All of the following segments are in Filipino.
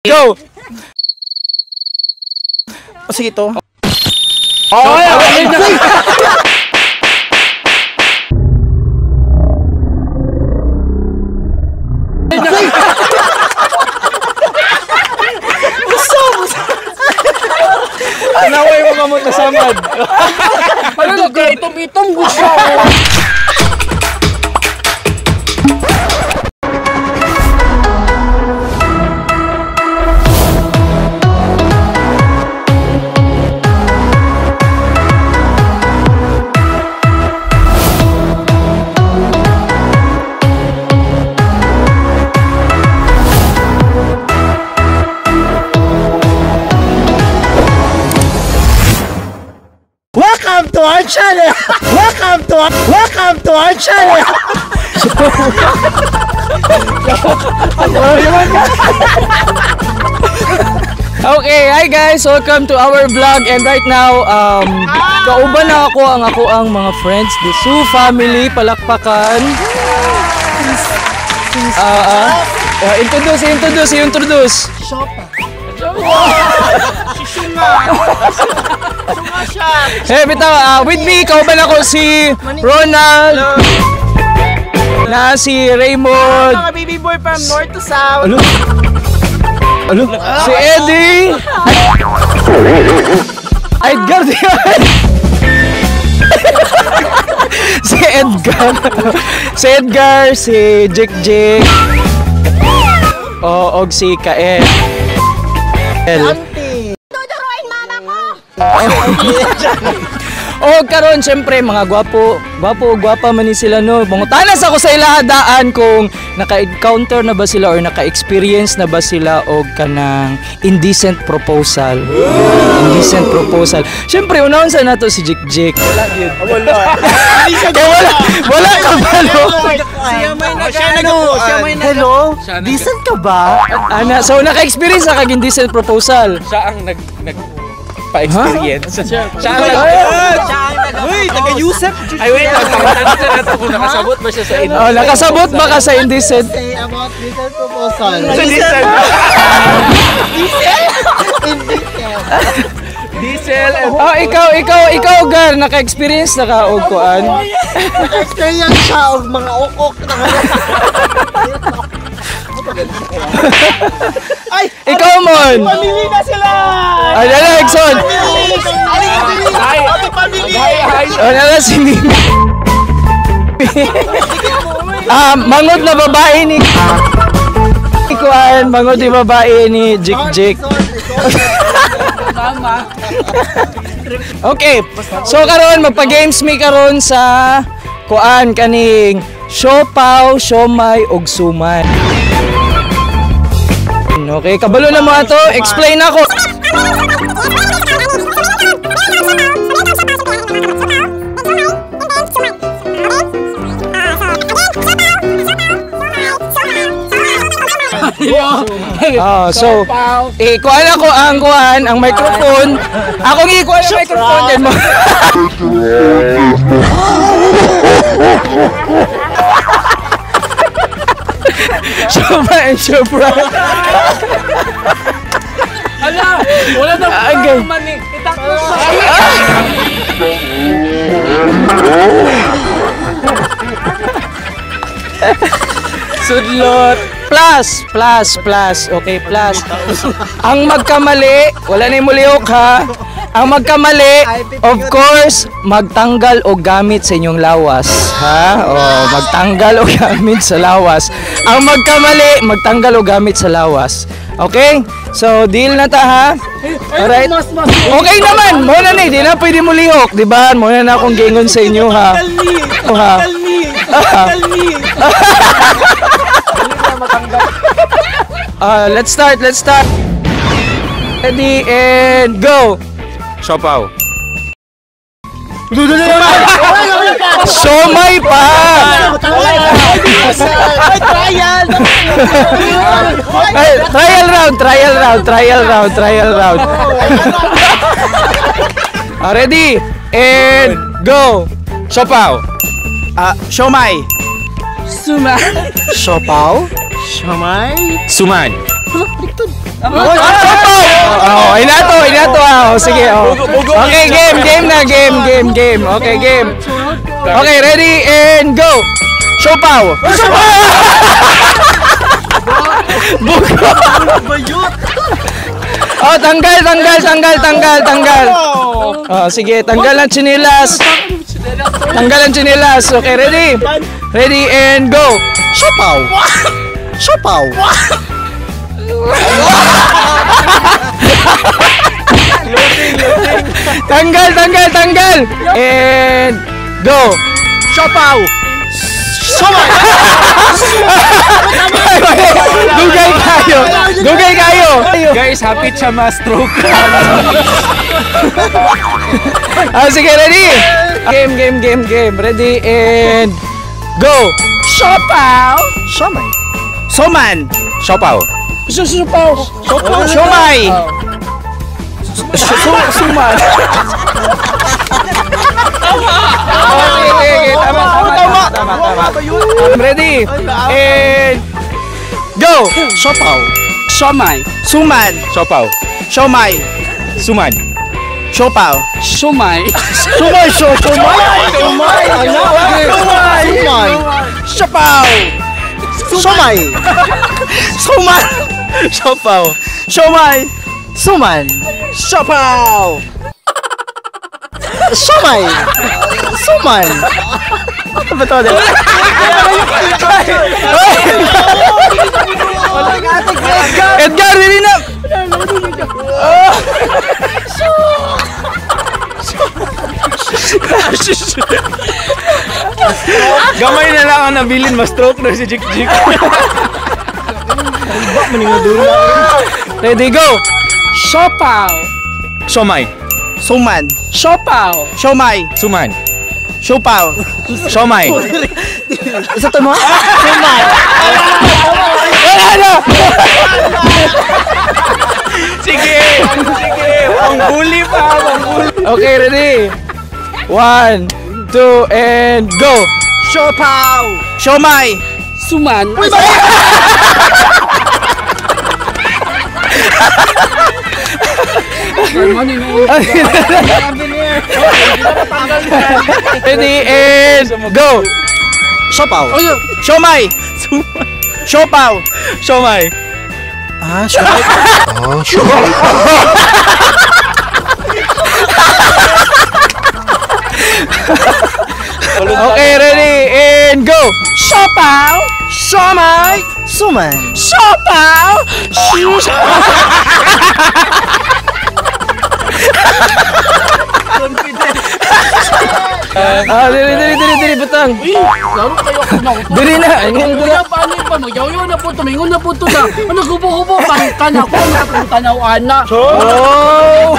Go! O sige to. Naway mo kamot na samad. Ano ka itom-itom gusto ko. Welcome to our channel. Welcome to our channel. Okay, hi guys, welcome to our vlog. And right now, kauban na ako ang mga friends, the Su family, palakpakan. Introduce. Hey, bitaw, with me, kauban ako si Ronald. Na si Raymond. Mga baby boy from north to south. Si Eddie. Edgar. Si Edgar, si Jik. Og si Kael. Tuturuin mama ko. O karon syempre mga gwapa man ni sila no. Mangutanas ako sa ilahadaan kung naka-encounter na ba sila or naka-experience na ba sila og kanang indecent proposal. Indecent proposal. Syempre unahon sa nato si Jik. Wala ka ba no? Hello? Decent ka ba? Ana, so naka-experience na kag indecent proposal. Siya ang nagpa-experience. Siya ang Uy, taga-Yusef. Ay, wait. Pagkakas na natin kung nakasabot ba siya sa inyo. Oh, nakasabot ba ka sa indecent? Say about decent proposal. Sa Diesel. Diesel. Oh, ikaw gar naka-experience na ka og kuan. Experience siya og mga ukok. Ay, Ikaw mon. Pamili na sila. Ay, dala Exxon. Oh, dala si Mimi. Mangod na babae ni kuan, mangod ni babae ni Jik. Okay. So karon magpa-games me karon sa kuan kaning siopaw, siomay ug suman. Okay, kabalo na mo ato. Explain ako. So kuan ako ang microphone. Ako gi kuan ang microphone din mo. Siomay and siopra. Ala! Wala na manik. Itakot Sudlot. Plus. Okay, plus. Ang magkamali, wala na yung mulihok ha. Ang magkamali, of course, magtanggal o gamit sa inyong lawas. Ha? O, magtanggal o gamit sa lawas. Ang magkamali, magtanggal o gamit sa lawas. Okay? So, deal na ta ha? Alright? Okay naman! Muna na, di na pwede mulihok. Diba? Muna na akong gingon sa inyo ha. Let's start. Ready and go! Siopaw. Siomay pa! Trial round. Ready and go! Siopaw. Siomay. Siopaw? Siomay. Suman. Wala, baliktad. Oh, inato. Sige, oh. Okay, game na, game. Okay, game. Okay, ready and go. Siopaw. Buko. Oh, tanggal. Oh, sige, tanggal ang chinilas. Okay, ready? Ready and go. Siopaw. Tanggal. And go. Siopaw. Dugay kayo. Guys, hapit siya ma-stroke. Sige, ready? Game. Ready and go. Siopaw. Soman. Siopaw. Susupaw. Siomay. Suman. Sige. Tama. Ready? And go. Siopaw. Siomay. Suman. Siopaw. Siomay. Suman. Siopaw. Sumay. Sumay. Siopaw. Sumay. Suman. Siopaw. Siomay. Suman. Siopaw. Siomay. Suman. Betul deh. Edgar, dili na. Gamay na lang ang nabilin, ma-stroke na si Jik. Ready, go. Siopaw. Siomay. Suman. Siopaw. Siomay. Suman. Siopaw. Siomay. Isa to mo? Suman. Wala na! Sige! Pangbuli pa! Okay, ready? 1, 2, and go! Siopaw. Siomay. Suman. Ready, and go! Siopaw. Siomay! Siopaw. Siomay! Ah, siomay. Okay, ready, and go! Siopaw. Siomay! Suman. Siopaw. Dili, butang! Laro kayo ako na. Dili na! Kuya, paano pa? Magyaw-yaw na po ito. Mingon na po ito na. Ano, kubo-kubo. Pangtan ako. Tanaw, ana. Oh!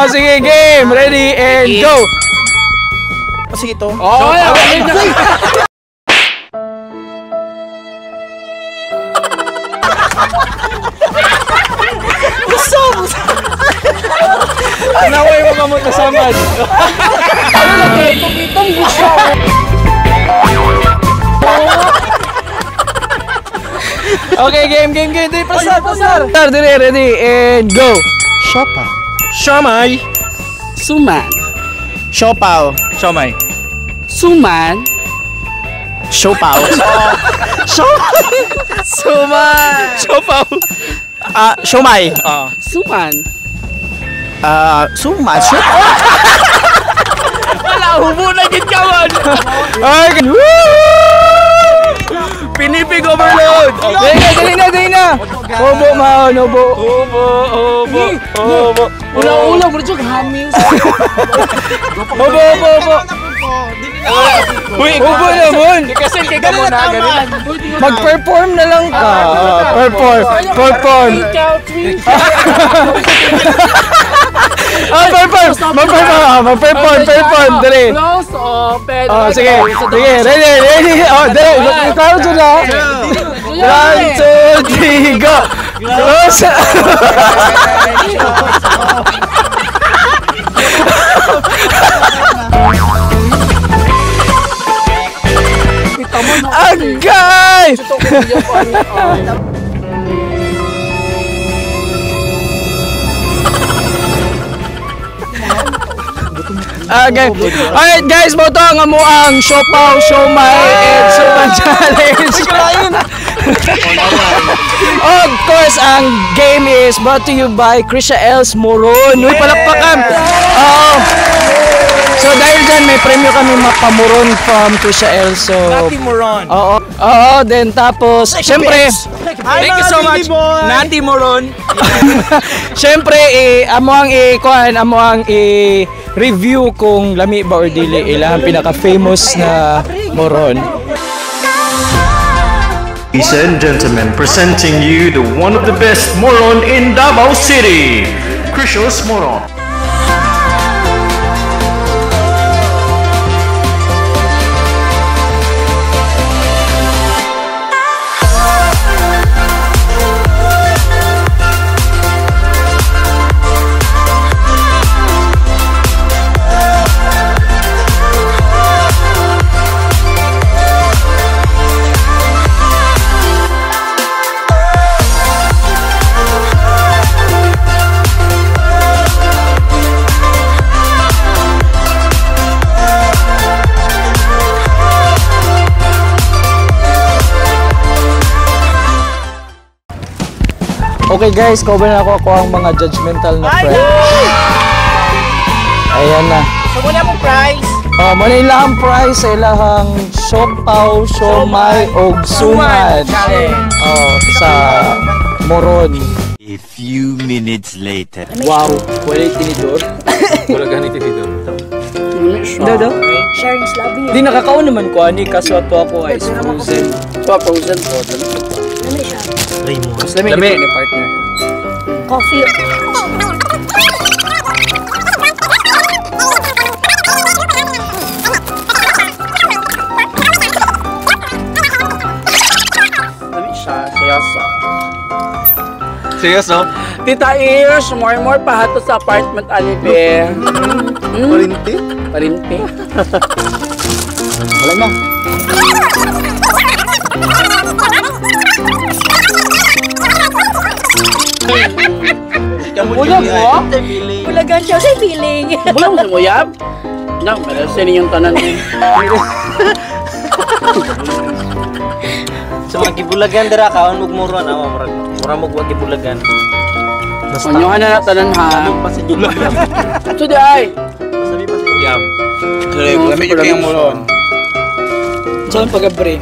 Sige, game! Ready, and go! Sige to. Oh, ay, Naway mo kamot na samad! itong gusto. Okay, game! Dili, pasar! Dili, ready, and go! Siopaw. Siomay! Suman. Siopaw. Siomay! Suman. Siopaw. Suman! Siopaw! Siomay. Suman. Suman. Siopaw. Wala, hubo na gitkawan! Okay! Pinipig overload! Dali na! Obo, maon, obo! Ulang-ulang. Bro, Jog, hamil. Obo! Uy, obo naman! Kasi kay ka muna. Mag-perform na lang ka! Perform! Mag-perform! Dali! Close, open. Sige, ready! Dali! Ikaw dyan na! 1, 2, 3, go! Close! Ang Agay! Okay. Alright guys, mo to ang amuang siopaw, siomay, and suman challenge. Of course, ang game is brought to you by Krisha Els Moron. Uy, palakpakan! So dahil dyan, may premyo kami mapamuron from Krisha Els. So, Nati Moron. Oo, then tapos, syempre, Thank you so much. Nati Moron. syempre, amo ang i-review kung lami ba or dili ilang pinaka-famous na moron. Ladies and gentlemen, presenting you the one of the best moron in Davao City, Krishos Moron. Okay guys, cover na ako ang mga judgmental na friends. Ayan na. So muna mong prize. Muna ilahang prize sa ilahang siopaw, siomay, og suman. Sa moron. A few minutes later. Wow, wala tinidor. Wala ganito dito. Dodo? Sharing slabbing. Di nakakaon naman ko ani kaso ato ako ay frozen. Frozen. Ano siya? Mas lami ni partner. Coffee. Seryoso? Tita Ears, more pahato sa apartment ani be. Parinti? Parinti. Wala na. Ulam mo? Bulagan siya sa feeling. Ulam mo sa muyab? Na, malasin yung tanan ni. Sa mga gibulagan dira kaon ug moron mura mo wag gibulagan. Onyohan na tanan ha. Pa sa jula. So di ay. Sabi pa sa yam. Correct, lamig yung moron. Saan pag-break?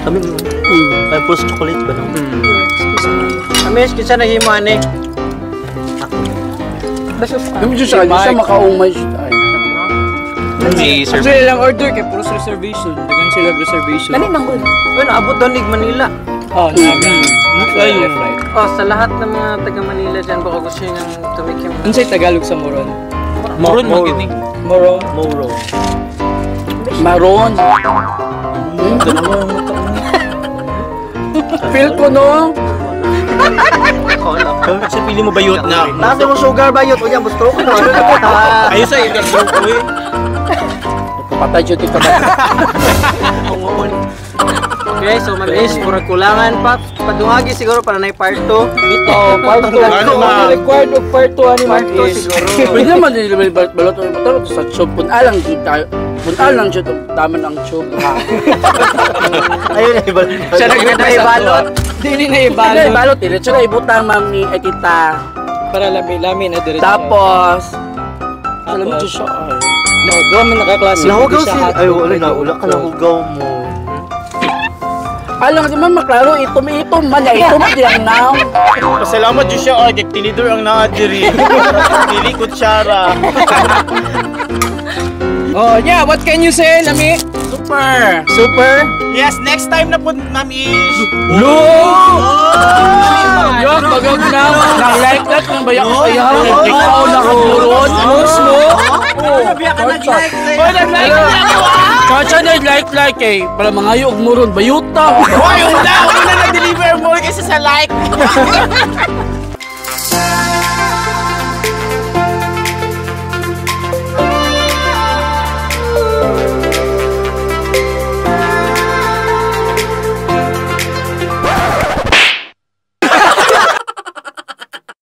Kami ay post chocolate ba no? Ames kinsa na himo ani? Kami siya makaumay siya. Si Sir lang order kay puros reservation. Dagan sila reservation. Lami manggod. Ano abot daw nig Manila. Sa lahat ng mga taga Manila diyan baka gusto niyo ng tumikim. Unsay Tagalog sa moron? Moron magini. Moron. Moro. Maron. Feel ko no. Kasi pili mo bayot na. Nasa mo sugar bayot o yan, stroke na. Ayos sa iyo ko eh. Patay siya dito. Okay, so mabilis murag kulangan pa padungagi siguro para na part 2. Ito, part 2. Required of part 2 ani Part 2 siguro. Pwede naman din balot ng balot sa tube. Punalang jud tayo. Punalang jud tama ng tube. Ayun ay balot. Siya na ibalot. Dili na Balot ibalo. balot dire tsaka ibutang mami ay tita. Para lami na dire. Tapos alam mo siya ay. No, do man nakaklase. Nahugaw si... Ay, wala ka nahugaw mo. Alam di man maklaro itom man ya itom diyan now. Pasalamat jud siya ay tinidor ang naa diri. Dili kutsara. Oh, yeah, what can you say, Lami? Super! Super? Yes, next time na po, Ma'am Ish. Yung bagag na, nag-like that ng bayak ko sa'yo. Ikaw nakaburon. Close mo? Biya ka nag-like sa'yo. Oh, nag-like na ako Kacha nag-like eh. Para mga yung muron, bayuta. Hoy, una na na-deliver mo kasi sa like.